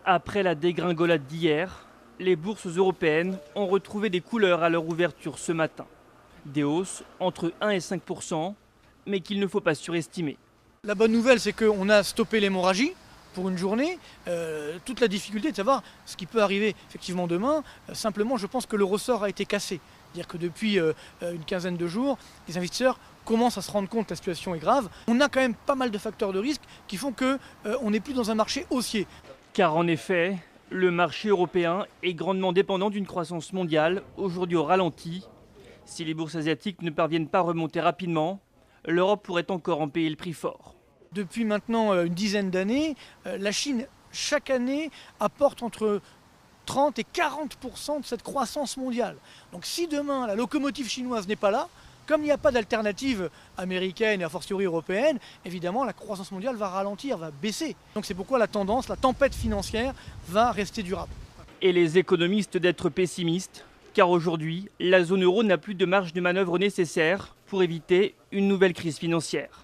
Après la dégringolade d'hier, les bourses européennes ont retrouvé des couleurs à leur ouverture ce matin. Des hausses entre 1 et 5%, mais qu'il ne faut pas surestimer. La bonne nouvelle, c'est qu'on a stoppé l'hémorragie pour une journée. Toute la difficulté de savoir ce qui peut arriver effectivement demain. Simplement, je pense que le ressort a été cassé. C'est-à-dire que depuis une quinzaine de jours, les investisseurs commencent à se rendre compte que la situation est grave. On a quand même pas mal de facteurs de risque qui font qu'on n'est plus dans un marché haussier. Car en effet, le marché européen est grandement dépendant d'une croissance mondiale, aujourd'hui au ralenti. Si les bourses asiatiques ne parviennent pas à remonter rapidement, l'Europe pourrait encore en payer le prix fort. Depuis maintenant une dizaine d'années, la Chine, chaque année, apporte entre 30 et 40% de cette croissance mondiale. Donc si demain la locomotive chinoise n'est pas là, comme il n'y a pas d'alternative américaine et a fortiori européenne, évidemment la croissance mondiale va ralentir, va baisser. Donc c'est pourquoi la tendance, la tempête financière va rester durable. Et les économistes d'être pessimistes, car aujourd'hui, la zone euro n'a plus de marge de manœuvre nécessaire pour éviter une nouvelle crise financière.